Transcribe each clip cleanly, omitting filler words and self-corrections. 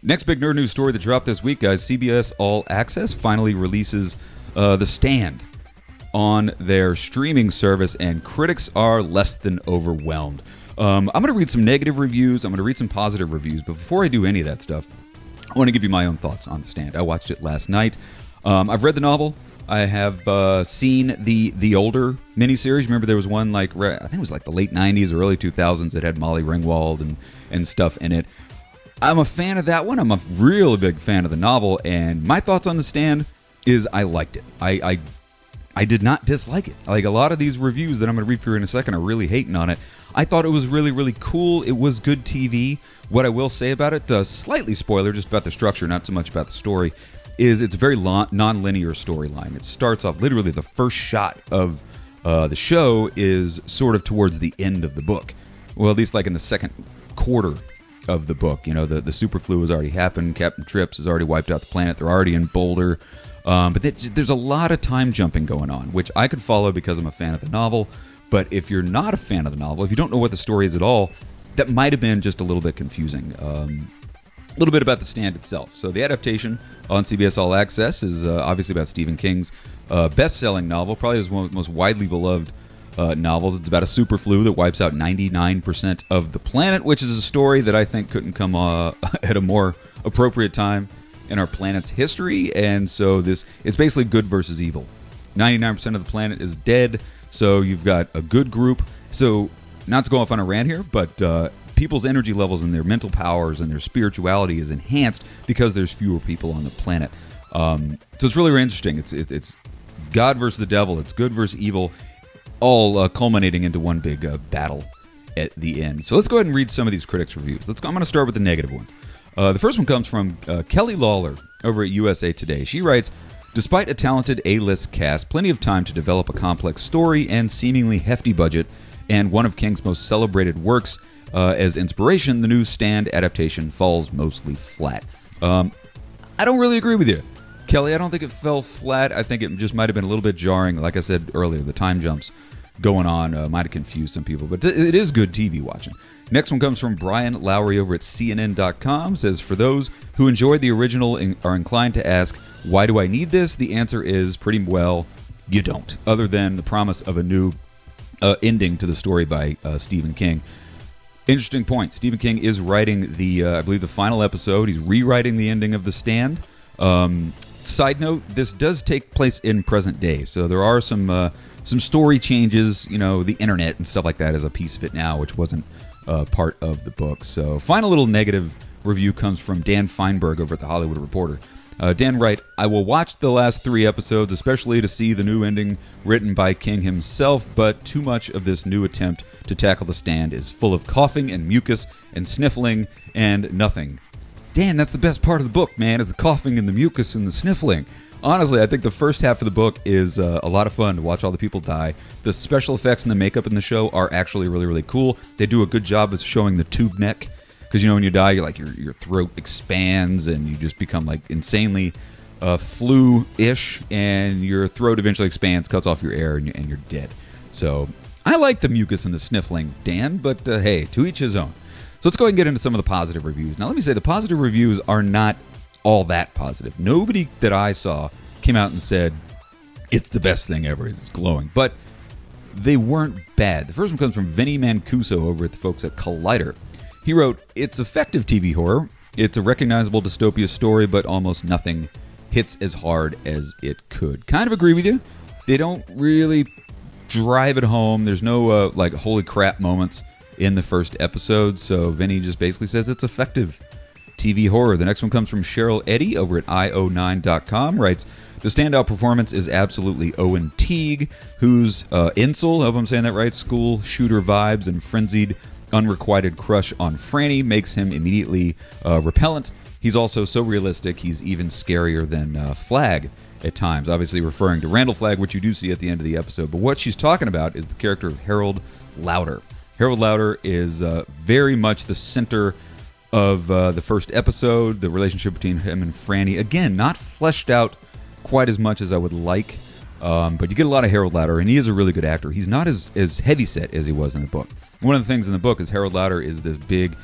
Next big nerd news story that dropped this week, guys. CBS All Access finally releases The Stand on their streaming service, and critics are less than overwhelmed. I'm going to read some negative reviews. I'm going to read some positive reviews. But before I do any of that stuff, I want to give you my own thoughts on The Stand. I watched it last night. I've read the novel. I have seen the older miniseries. Remember, there was one I think it was like the late 90s or early 2000s that had Molly Ringwald and stuff in it. I'm a fan of that one. I'm a really big fan of the novel. And my thoughts on The Stand is I liked it. I did not dislike it. Like a lot of these reviews that I'm going to read for you in a second are really hating on it. I thought it was really, really cool. It was good TV. What I will say about it, slightly spoiler, just about the structure, not so much about the story, is it's a very non-linear storyline. It starts off, literally the first shot of the show is sort of towards the end of the book. Well, at least like in the second quarter of the book. You know, the super flu has already happened. Captain Trips has already wiped out the planet. They're already in Boulder. But there's a lot of time jumping going on, which I could follow because I'm a fan of the novel. But if you're not a fan of the novel, if you don't know what the story is at all, that might have been just a little bit confusing. A little bit about The Stand itself. So the adaptation on CBS All Access is obviously about Stephen King's best-selling novel, probably his most widely beloved novels. It's about a super flu that wipes out 99% of the planet, which is a story that I think couldn't come at a more appropriate time in our planet's history. And so it's basically good versus evil. 99% of the planet is dead, so you've got a good group. So not to go off on a rant here, but people's energy levels and their mental powers and their spirituality is enhanced because there's fewer people on the planet. So it's really, really interesting. It's God versus the devil. It's good versus evil, all culminating into one big battle at the end. So let's go ahead and read some of these critics' reviews. I'm going to start with the negative ones. The first one comes from Kelly Lawler over at USA Today. She writes, despite a talented A-list cast, plenty of time to develop a complex story, and seemingly hefty budget, and one of King's most celebrated works as inspiration, the new Stand adaptation falls mostly flat. I don't really agree with you, Kelly. I don't think it fell flat. I think it just might have been a little bit jarring. Like I said earlier, the time jumps going on might have confused some people, but it is good TV watching. Next one comes from Brian Lowry over at CNN.com. Says, for those who enjoyed the original and are inclined to ask, why do I need this? The answer is pretty well, you don't. Other than the promise of a new ending to the story by Stephen King. Interesting point. Stephen King is writing I believe the final episode. He's rewriting the ending of The Stand. Side note, this does take place in present day, so there are some story changes. You know, the internet and stuff like that is a piece of it now, which wasn't part of the book. So final little negative review comes from Dan Feinberg over at The Hollywood Reporter. Dan writes, I will watch the last 3 episodes, especially to see the new ending written by King himself, but too much of this new attempt to tackle The Stand is full of coughing and mucus and sniffling and nothing. Dan, that's the best part of the book, man, is the coughing and the mucus and the sniffling. Honestly, I think the first half of the book is a lot of fun to watch all the people die. The special effects and the makeup in the show are actually really, really cool. They do a good job of showing the tube neck. Because, you know, when you die, you're like your throat expands and you just become like insanely flu-ish, and your throat eventually expands, cuts off your air, and you're dead. So I like the mucus and the sniffling, Dan, but hey, to each his own. So let's go ahead and get into some of the positive reviews. Now, let me say the positive reviews are not all that positive. Nobody that I saw came out and said, it's the best thing ever, it's glowing. But they weren't bad. The first one comes from Vinny Mancuso over at the folks at Collider. He wrote, it's effective TV horror. It's a recognizable dystopia story, but almost nothing hits as hard as it could. Kind of agree with you. They don't really drive it home. There's no, like, holy crap moments in the first episode. So Vinny just basically says it's effective TV horror. The next one comes from Cheryl Eddy over at io9.com. Writes, the standout performance is absolutely Owen Teague, whose incel, I hope I'm saying that right, school shooter vibes and frenzied unrequited crush on Franny makes him immediately repellent. He's also so realistic, he's even scarier than Flag at times, obviously referring to Randall Flagg, which you do see at the end of the episode. But what she's talking about is the character of Harold Lauder. Harold Lauder is very much the center of the first episode, the relationship between him and Franny. Again, not fleshed out quite as much as I would like, but you get a lot of Harold Lauder, and he is a really good actor. He's not as heavyset as he was in the book. One of the things in the book is Harold Lauder is this big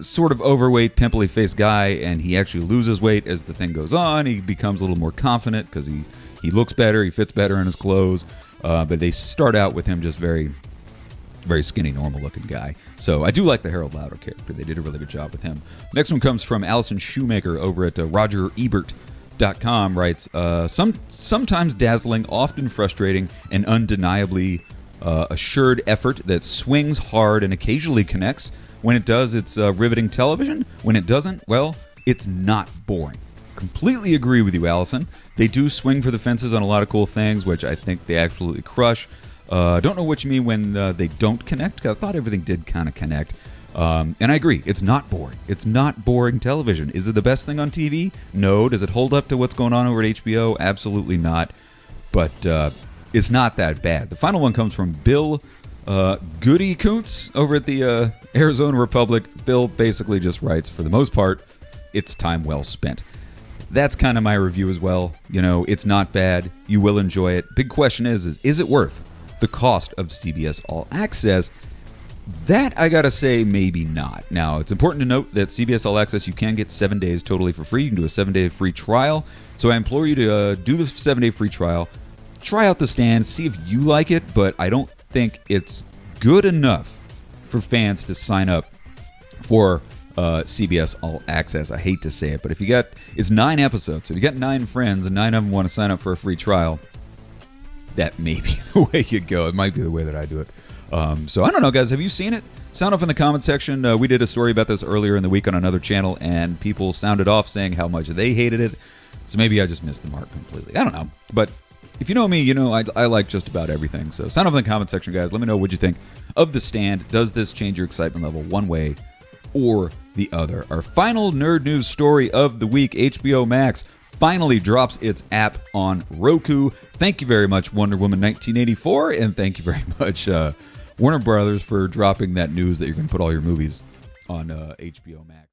sort of overweight, pimply-faced guy, and he actually loses weight as the thing goes on. He becomes a little more confident because he looks better, he fits better in his clothes. But they start out with him just very, very skinny, normal-looking guy. So I do like the Harold Lauder character. They did a really good job with him. Next one comes from Allison Shoemaker over at RogerEbert.com. Writes, sometimes dazzling, often frustrating, and undeniably assured effort that swings hard and occasionally connects. When it does, it's riveting television. When it doesn't, well, it's not boring. Completely agree with you, Allison. They do swing for the fences on a lot of cool things, which I think they absolutely crush. Don't know what you mean when they don't connect, 'cause I thought everything did kind of connect. And I agree, it's not boring. It's not boring television. Is it the best thing on TV? No. Does it hold up to what's going on over at HBO? Absolutely not. But it's not that bad. The final one comes from Bill Goody Koontz over at the Arizona Republic. Bill basically just writes, for the most part, it's time well spent. That's kind of my review as well. You know, it's not bad. You will enjoy it. Big question is it worth the cost of CBS All Access? That, I gotta say, maybe not. Now, it's important to note that CBS All Access, you can get 7 days totally for free. You can do a 7-day free trial. So I implore you to do the 7-day free trial. Try out The Stand. See if you like it. But I don't think it's good enough for fans to sign up for CBS All Access. I hate to say it, but if you got, it's 9 episodes. So if you got 9 friends and 9 of them want to sign up for a free trial, that may be the way you'd go. It might be the way that I do it. So I don't know, guys. Have you seen it? Sound off in the comment section. We did a story about this earlier in the week on another channel, and people sounded off saying how much they hated it. So maybe I just missed the mark completely. I don't know. But if you know me, you know I like just about everything. So sound off in the comment section, guys. Let me know what you think of The Stand. Does this change your excitement level one way or the other? Our final nerd news story of the week: HBO Max finally drops its app on Roku. Thank you very much, Wonder Woman 1984, and thank you very much, Warner Brothers, for dropping that news that you're going to put all your movies on HBO Max.